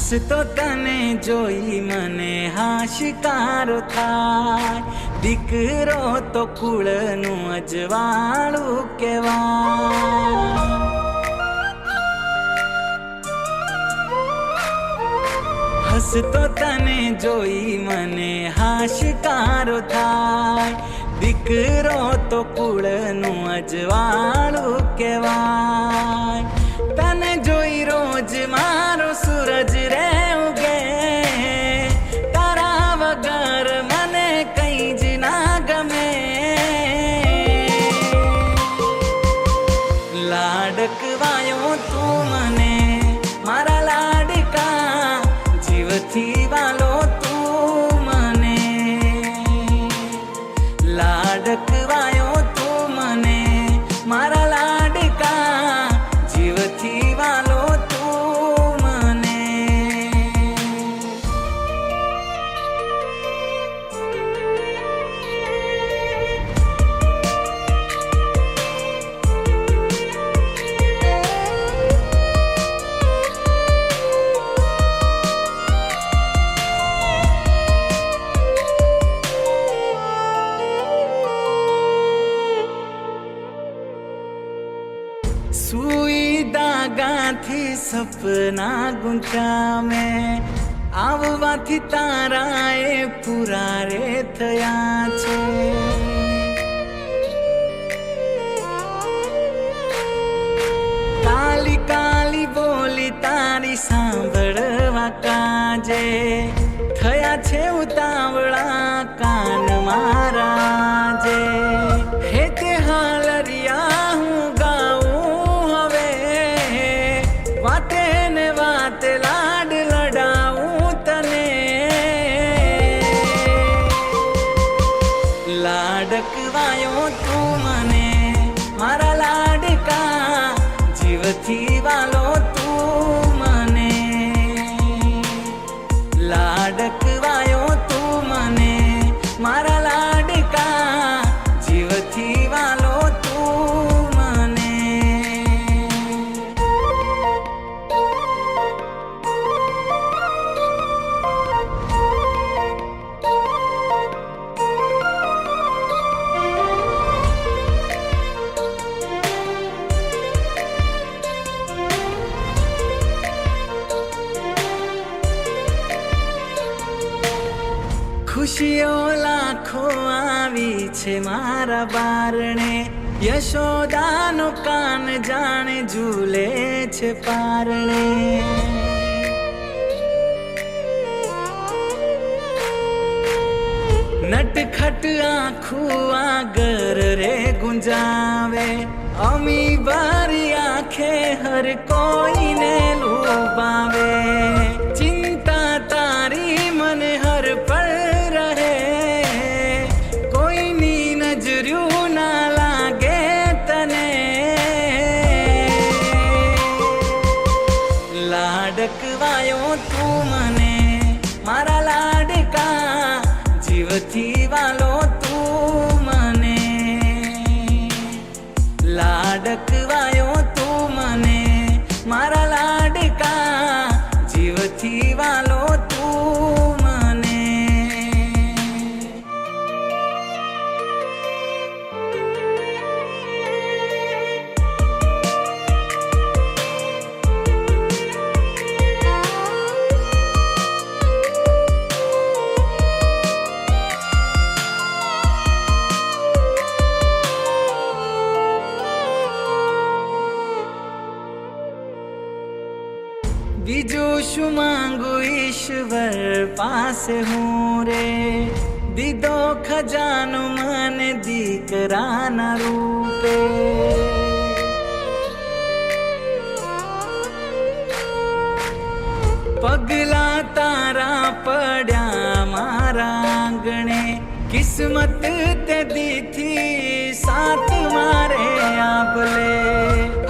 હસતો તને જોઈ મને હાશિકારો થાય, દીકરો તો કુળનું અજવાળું કહેવાય. હસતો તને જોઈ મને હાશિકારો થાય, દીકરો તો કુળનું અજવાળું કહેવાય. તને જોઈ રોજ મારો સૂરજ રે ઉગે, તારા વગર મને કઈ જ ના ગમે. લાડકવાયો તું મને મારા લાડકા, જીવથી વાલો તું મને. લાડકવાયો તું મને મારા લાડકા, જીવથી વાલો તું મને. સુઈ દાગાથી સપના ગુંથ્યા મેં, આવવાથી તારા એ પૂરા રે થયા છે. કાલી કાલી બોલી તારી સાંભળવા કાજે, થયા છે ઉતાવળા કાન મારા જે. હે તે હાલરિયા હું ગાઉં હવે, વાતે ને વાતે લાડ લડાવું તને. લાડકવાયો તું મને મારા લાડકા, જીવથી વાલો તું મને. લાડકવાયો તું મને મારા લાડકા, જીવથી વાલો તું મને. ખુશીઓ લાખો આવી છે મારા બારણે, યશોદાનો કાન જાણે ઝૂલે છે પારણે. નટખટ આખું આગર રે ગુંજાવે, અમી બારી આંખે હર કોઈને લુભાવે. ચિંતા તારી મને હર પળ રહે, કોઈની નજર્યું ના લાગે તને. લાડકવાયો તું મને મારા લાડકા, જીવથી વાલો તું મને. લાડકવાયો તું મને મારા લાડકા, જીવથી વાલો તું મને. બીજું શું માંગુ ઈશ્વર પાસે હું રે, દીધો ખજાનો મને દીકરાના રૂપે. પગલા તારા પડ્યા મારા આંગણે, કિસ્મત તે દીથી સાથ મારે આપલે.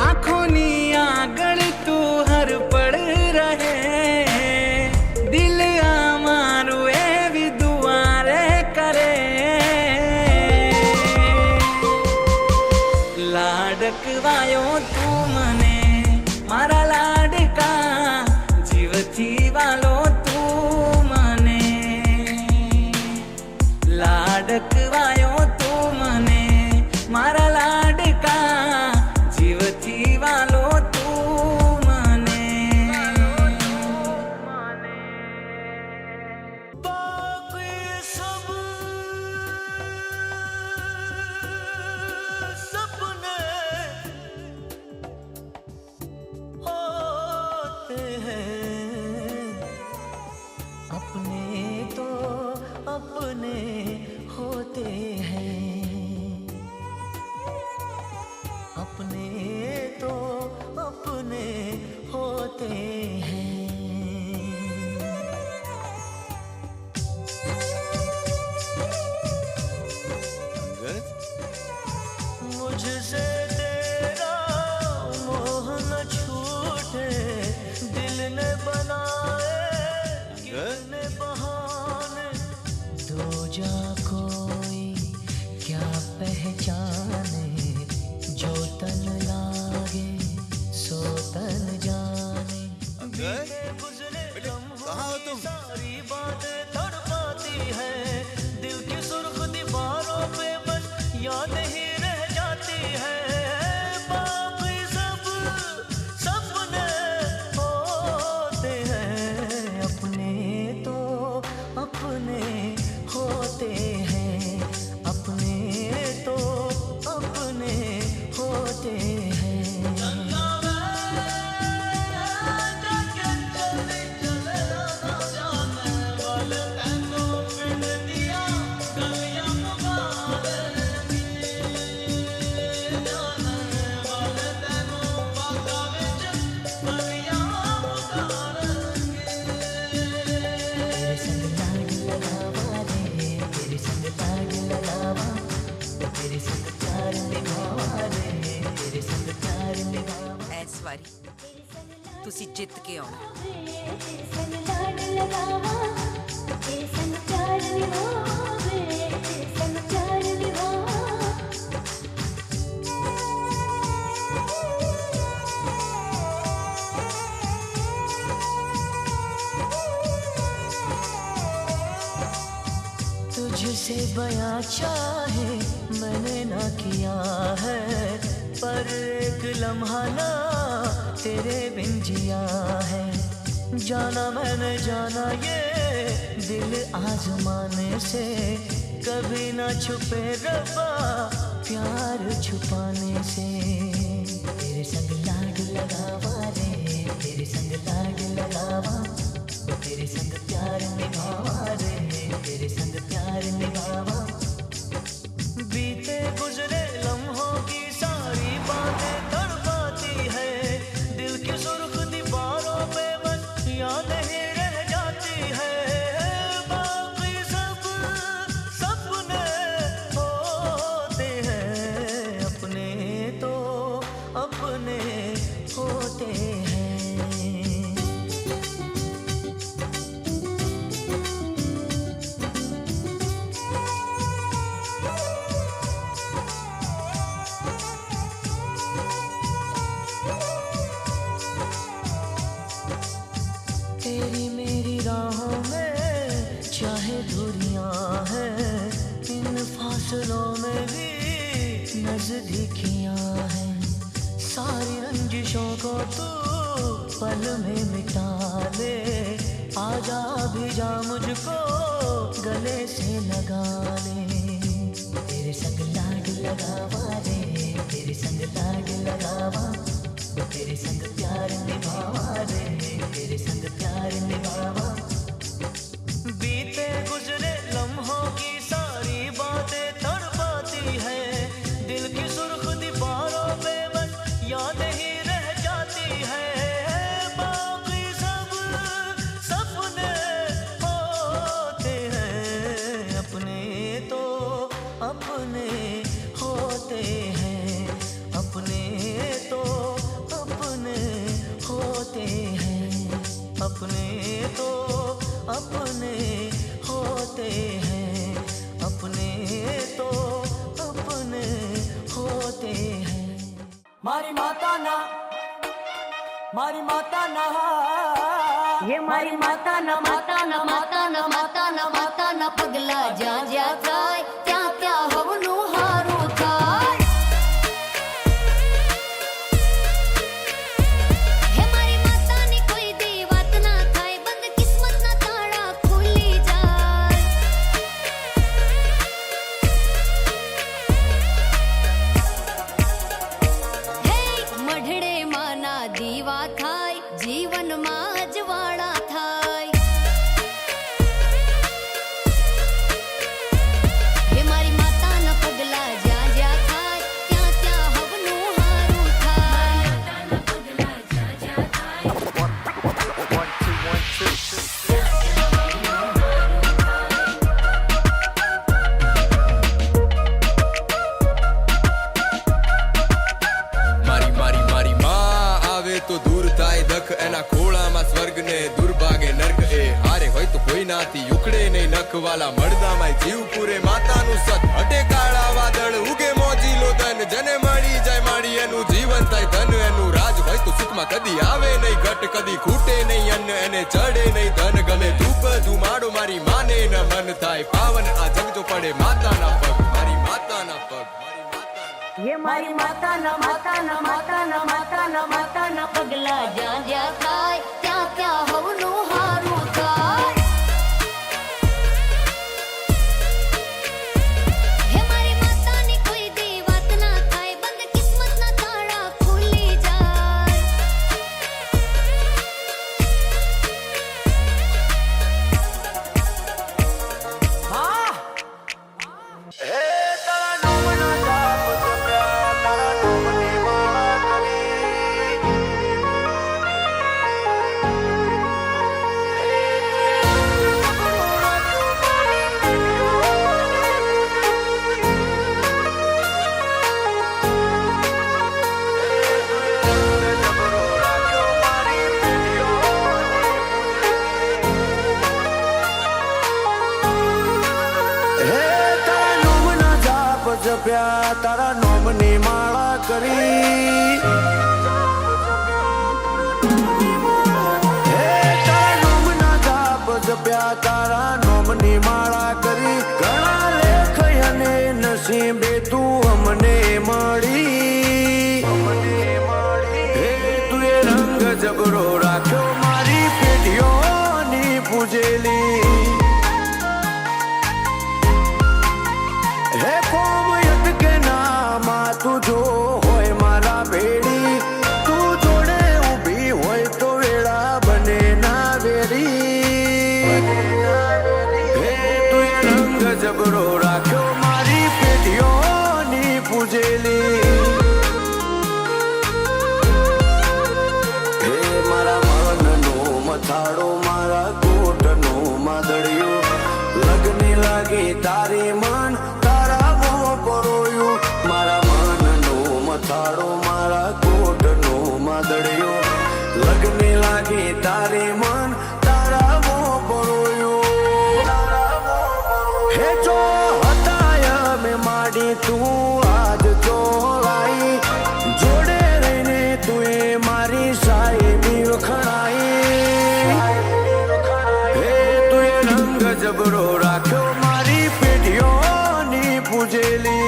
આંખોની આગળ તું હર પડ રહે, દિલ અમારું એવી દુઆરે કરે. લાડકવાયો તું મને મારા લાડકા, જીવથી વા बिन बहाने दो जा कोई क्या पहचाने, जो तन लागे सो तन जाने। कहाँ हो तुम? सारी बातें तड़पाती है, दिल की सुर्ख दीवारों पे बस याद ही रह जाती है। बाकी सब सपने होते हैं, अपने तो अपने होते हैं, अपने तो अपने होते हैं। ਤੁਸੀਂ ਜਿੱਤ ਕੇ ਆਉਣਾ। तुझसे बयां चाहे मैंने ना किया है, पर एक लम्हा ना तेरे बिन जिया है। जाना मैंने जाना ये दिल आजमाने से, कभी ना छुपे रब्बा प्यार छुपाने से। तेरे संग लाग लगावा रे, तेरे संग लाग लगावा, तेरे संग प्यार निभावा रे, तेरे संग प्यार निभावा। बीते गुजरे लम्हों की सारी बातें तड़पाती है, दिल की सुर्ख दीवारों पे बस याद ही रह जाती है। बाकी सब सपने होते हैं, अपने तो अपने होते हैं। तेरी मेरी राहों में चाहे दूरियां हैं, इन फासलों में भी नजदीकियां हैं। सारी रंजिशों को तू पल में मिटा ले, आजा भी जा मुझको गले से लगा ले। तेरे संग लाग लगावा रे, तेरे संग लाग लगावा, तेरे संग प्यार निभावा रे, तेरे संग प्यार निभावा। बीते गुजरे लम्हों की सारी बातें तड़पाती है, दिल की सुर्ख दीवारों पे बस याद ही रह जाती है। बाकी सब सपने होते हैं, अपने तो अपने होते हैं, अपने तो अपने होते हैं, अपने तो अपने होते हैं, अपने तो अपने होते हैं। मारी माता ना, मारी माता ना, ये मारी माता ना, माता ना, माता ना, माता ना, माता ना, पगला जा जा जाए क्या क्या हवनु हारू थाय। हे मारी माता ने कोई दी बात ना थाय, बंद किस्मत ना ताड़ा खुली जाए। हे मढड़े माना दीवा थाय, जीवन में अजवाड़ा थाय। માથામાંથી ઉખડે નહીં નખવાલા મળદામાં જીવ પૂરે માતાનું સત હટે કાળા વાદળ ઉગે મોજીલો ધન જને મળી જાય માડી એનું જીવન થાય ધન એનું રાજ હોય તો સુખમાં કદી આવે નહીં ઘટ કદી ખૂટે નહીં અન્ન એને ચડે નહીં ધન ગમે ધૂપ ધુમાડો મારી માને ન મન થાય પાવન આ જગ જો પડે માતાના પગ મારી માતાના પગ ये मारी माता ना माता ना माता ना माता ना माता ना पगला ज्યાં જ્યાં થાય ત્યાં ત્યાં હવનું હારું થાય હે મારી માતાની કોઈ દી વાત ના થાય બંધ કિસ્મતના તાળા ખુલી જાય જપ્યા તારા નોમની માળા કરી હે તારા નોમના જાપ જપ્યા તારા નોમની માળા કરી ઘણા લેખ અને નસીબે તું અમને મળી હે તું એ રંગ જબરો રાખ્યો મારી પેઢીઓની પૂજેલી હે કોમયત કે નામાં તું જો હોય મારા ભેડી તું જોડે ઊભી હોય તો વેળા બને ના વેરી હે તું એ રંગ જબરો રાખ્યો મારી પેઢીઓની પૂજેલી હે મારા મનનો મથાળો મારા કોટનો માદળિયો લગની લાગી તારી મન મથાળો મારા કોટનો માદળિયો લગને લાગી તારી મન તારા મો પરોયો હે જો હતાય મે માડી તું આજ ચોરાઈ જોડે રહીને તું મારી સાહેબી વખણાઈ હે તું એ રંગ જબરો રાખ્યો મારી પેઢીઓની પૂજેલી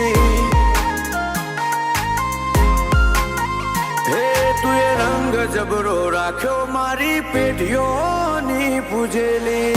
જબરો રાખ્યો મારી પેઢીઓની પૂજેલી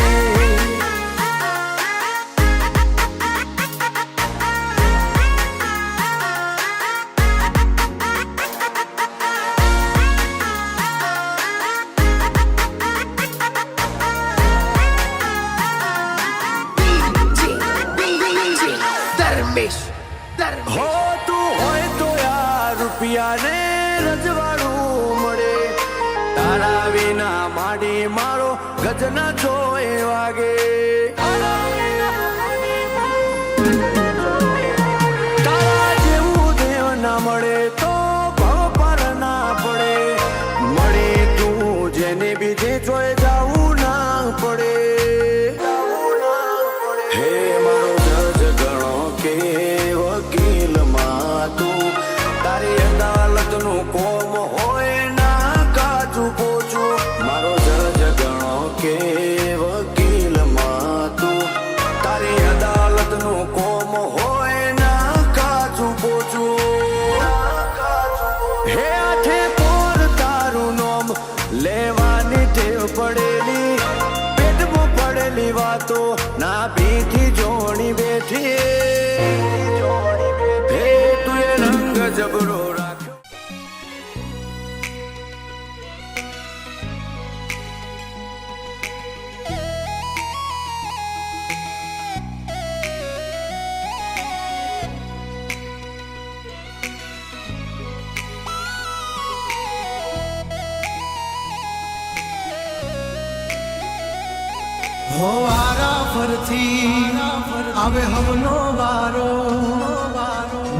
હો તું હોય તો યાર રૂપિયા ને રજવાડું મળે તારા વિના માડી મારો ગજના જોએ વાગે તારા જેવું દેવ ના મળે તો ભાવ પર ના પડે મળે તું જેને બીજે જોઈ જાવું ના પડે હે મારો જજ ગણો કે વકીલ માં તું તારી અદાલતનું કોમ હોય ના કાચું પોચું મારો જજ ગણો કે વકીલમાં તું તારી અદાલતનું કોમ હોય ના કાચું પોચું હે આઠે પોર તારું નોમ લેવાની ટેવ પડેલી પેટમાં પડેલી વાતો ના ભીથી જોણી બેઠી હે તું એ રંગ જબરો રાખ્યો હો વારા ફરથી આવે હમનો વારો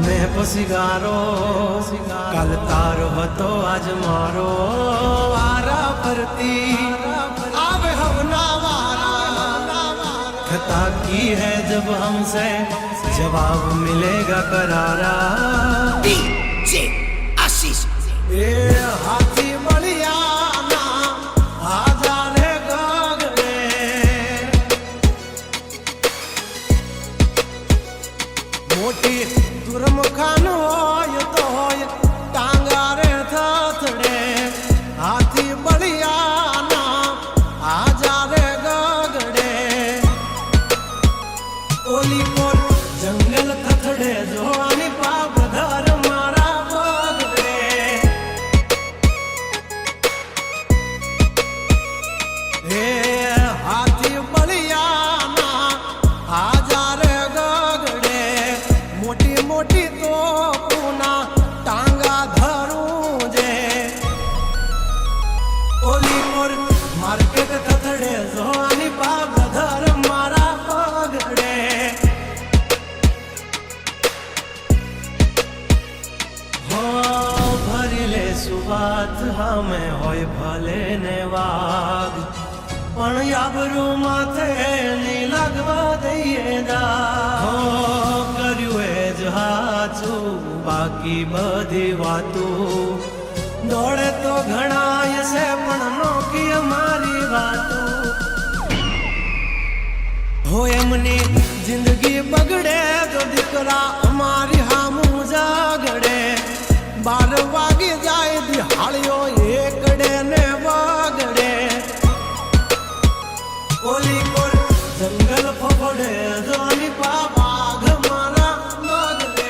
મેં પછી ગારો કાલ તારો હતો આજ મારો વારા ફરતી આવે હમના વારા खता की है जब हमसे जवाब मिलेगा करारा ए हाथी बलियाना आजा रे गगने मोटी दुर्मुखान होय तो होय टांगा रे थथड़े हाथी बलियाना आजा रे गगड़े ओली कोल जंगल थथड़े જોવાની પાપધર મારા પગડે હે હાથી બલિયાના આજા રે ગગડે મોટી મોટી તોપના ટાંગા ધરું જે ઓલી કોલ માર્કેટ થથડે જોવાની પાપધર મારા પગડે ભરી લે સુવાત હમે હોય ભલે ને વાગ પણ આબરૂ માથે ની લાગવા દઈએ દા કર્યું એ જ હાચું બાકી બધી વાતું દોડે તો ઘણાય છે પણ નોકી અમારી વાતું હો એમની જિંદગી બગડે તો દીકરા અમારી હામું જાગડે 12 વાગી જાય દિહાળીઓ એકડે ને વાગડે ઓલી કોલ જંગલ ફફડે જોની પાવાઘ મારા મગડે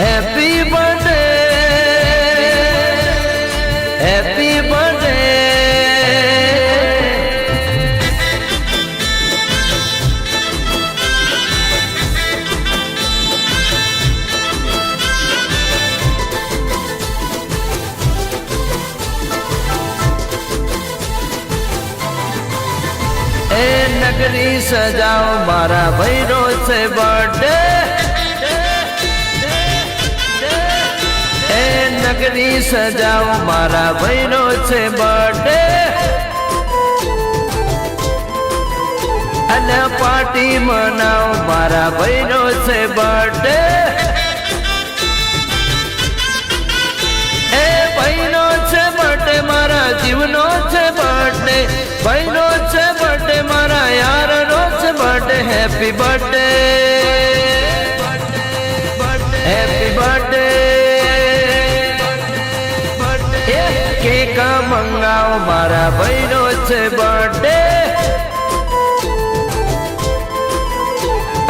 હેપી બર્થડે હેપી બર્થડે એ નગરી સજાઓ મારા ભૈરો છે બર્થડે એ નગરી સજાઓ મારા ભૈરો છે બર્થડે અને પાર્ટી મનાવો મારા ભૈરો છે બર્થડે એ ભૈરો છે બર્થડે મારા જીવનો છે બર્થડે ભૈરો છે બર્થડે મારા યારનો છે birthday happy birthday happy birthday cake મંગાવો મારા ભૈરો છે બર્થડે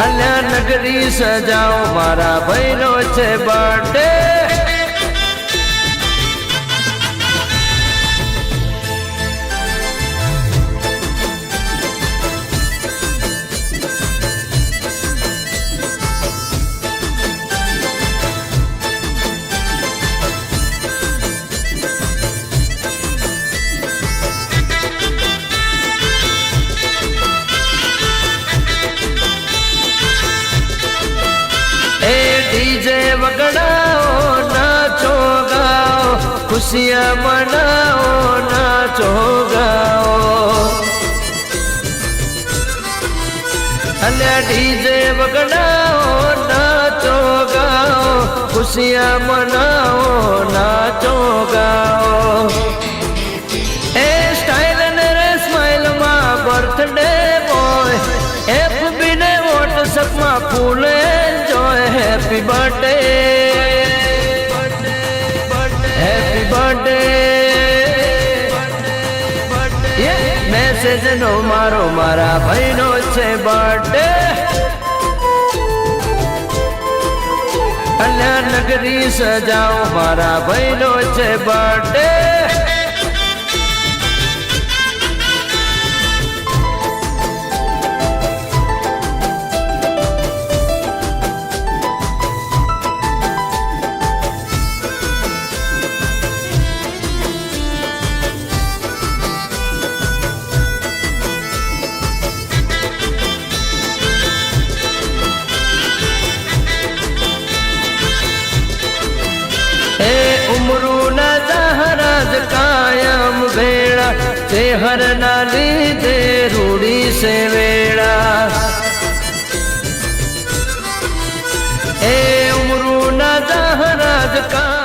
અલ્યા નગરી સજાઓ મારા ભૈરો છે બર્થડે डीजे वगड़ाओ नाचो गाओ खुशियाँ मनाओ नाचो गाओ अल्लाह डीजे वगड़ाओ नाचो गाओ खुशियाँ मनाओ नाचो गाओ ए स्टाइल ने रे स्माइल मा बर्थडे बॉय FB ने व्हाट्सएप मा full enjoy happy birthday happy birthday ये मैसेज नो मारो मारा भाईनो छे बर्थडे अल्लाह नगरी सजाओ मारा भाईनो छे बर्थडे उमरू न जहराज कायम बेड़ा तेहर नाली दे रूड़ी से वेड़ा ए उमरू न जहराज कायम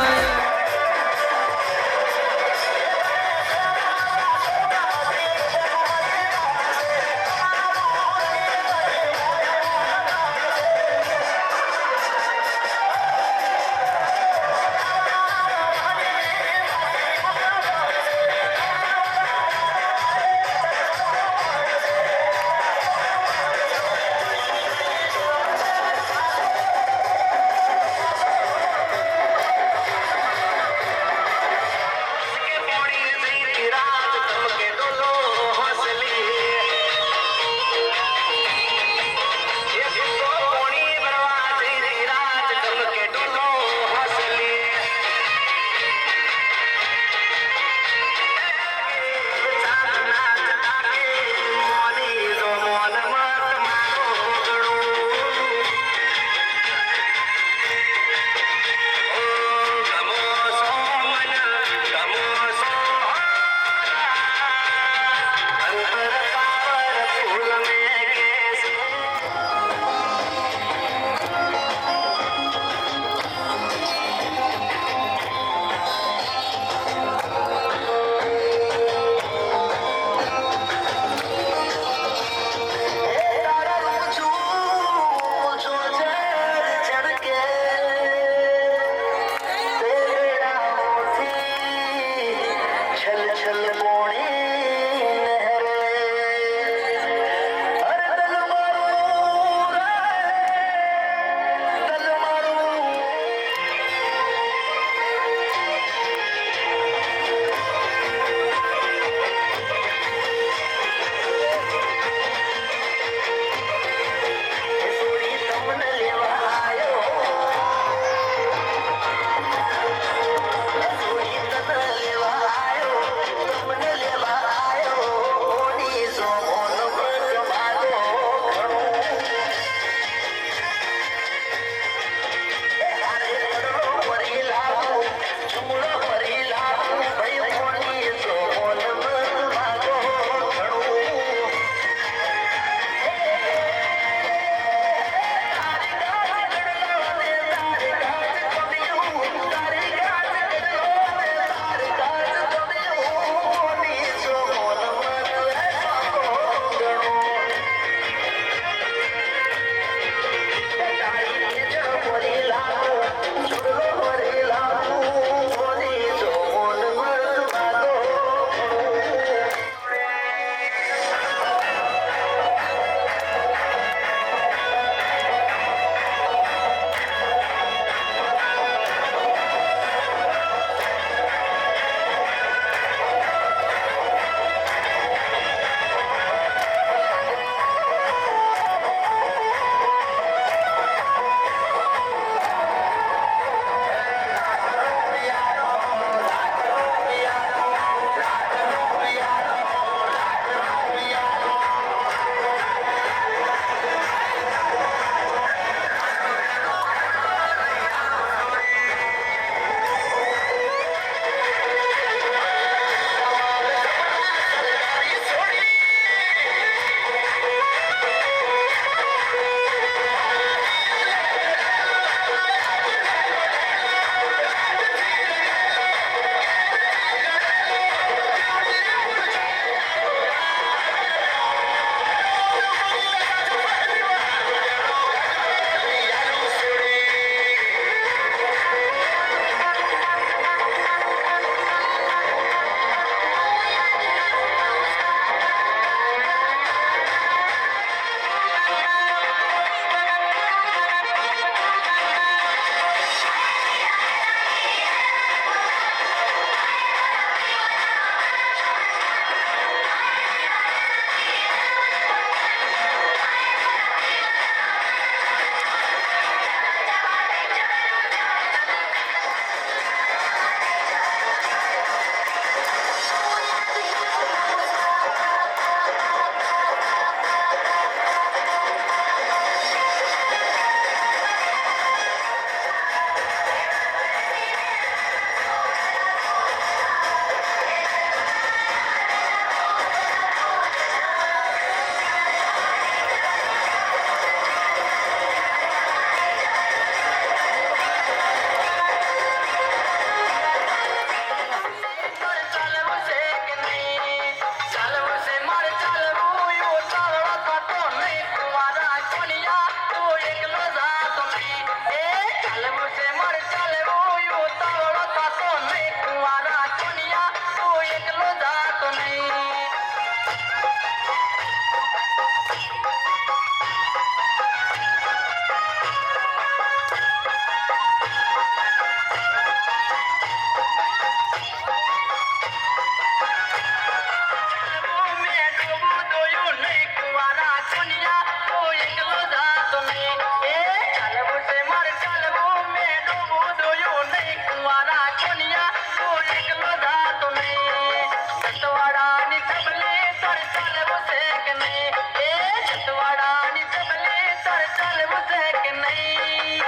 नहीं ए छतवाड़ा नी जबले तर चल मुझे के नहीं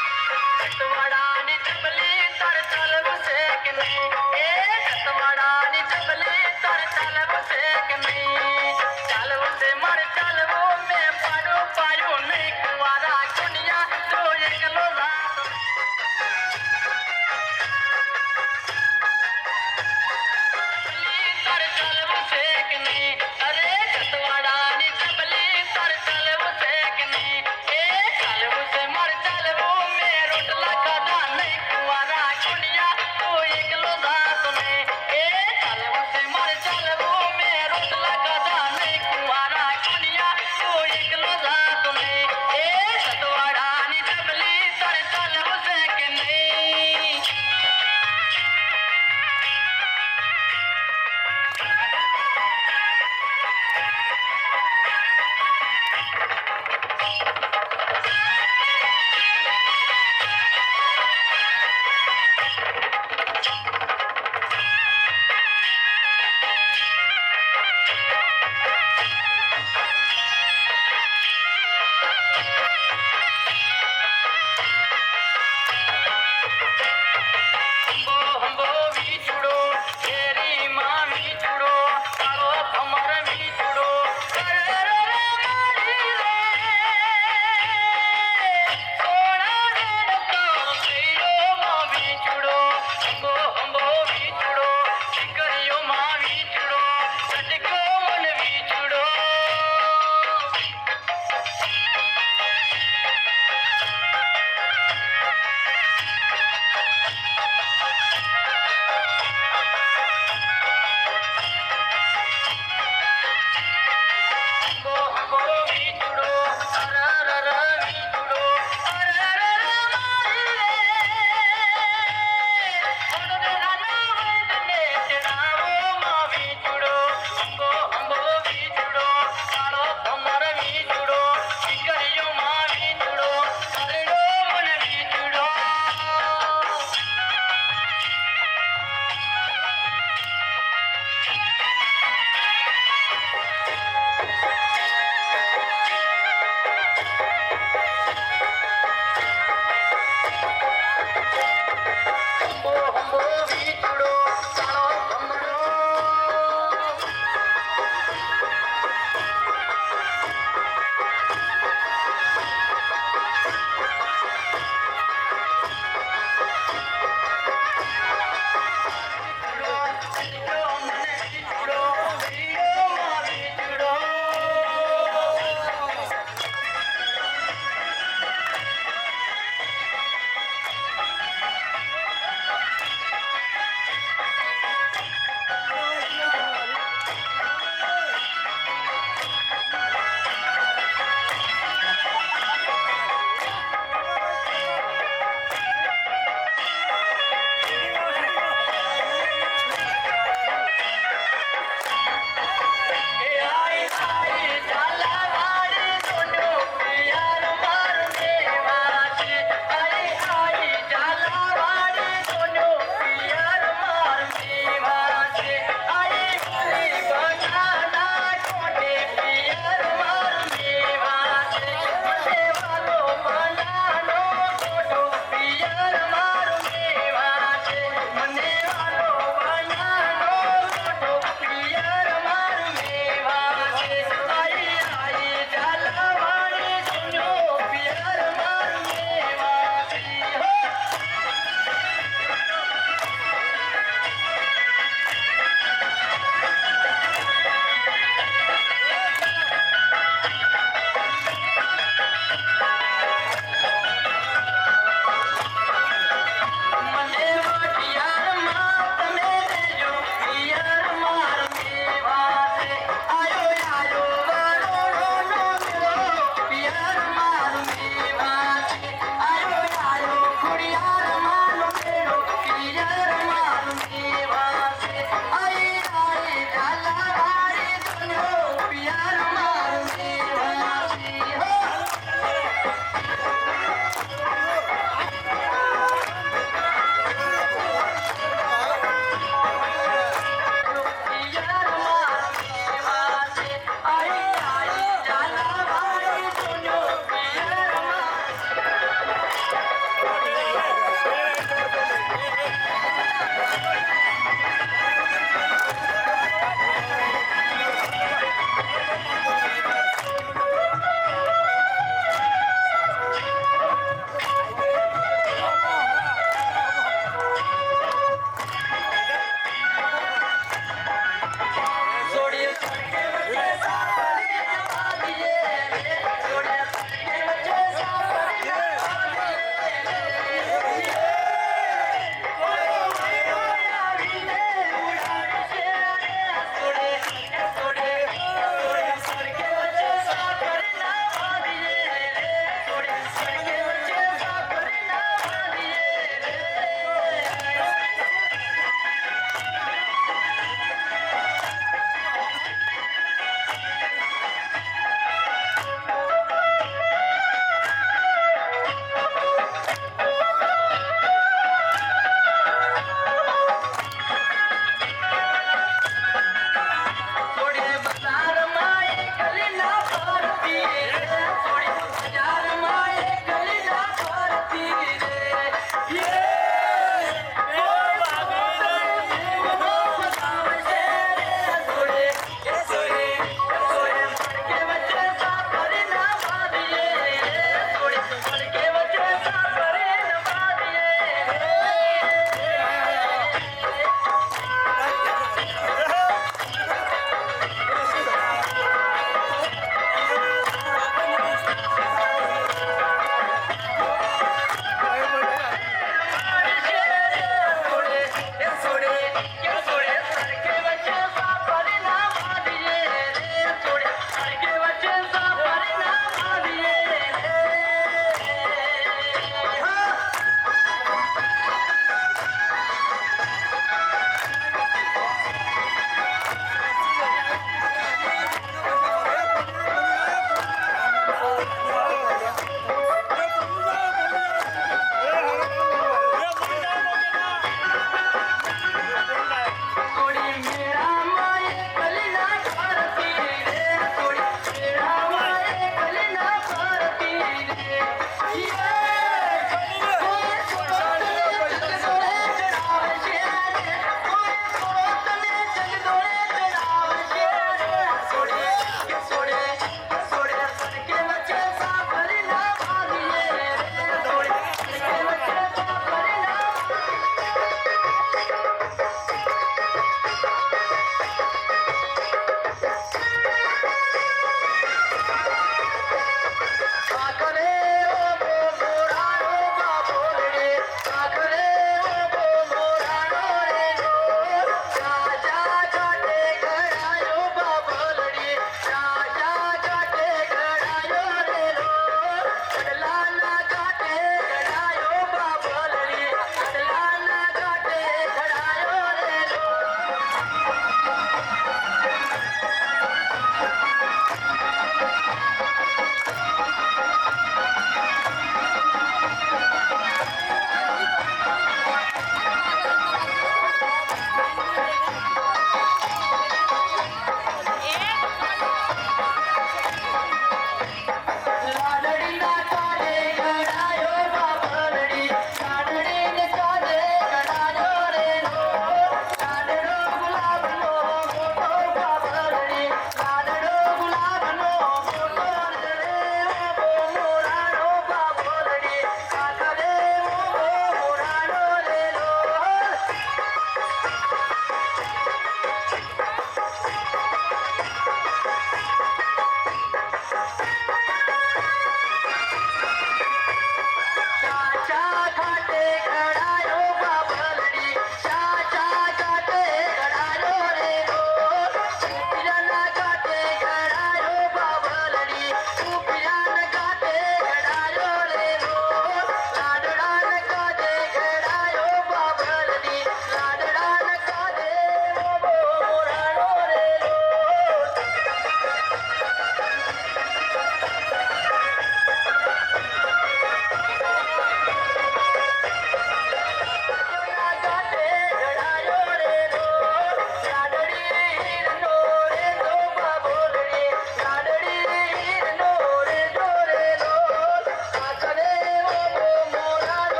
छतवाड़ा नी जबले तर चल मुझे के नहीं ए छतवाड़ा नी जबले तर चल मुझे के नहीं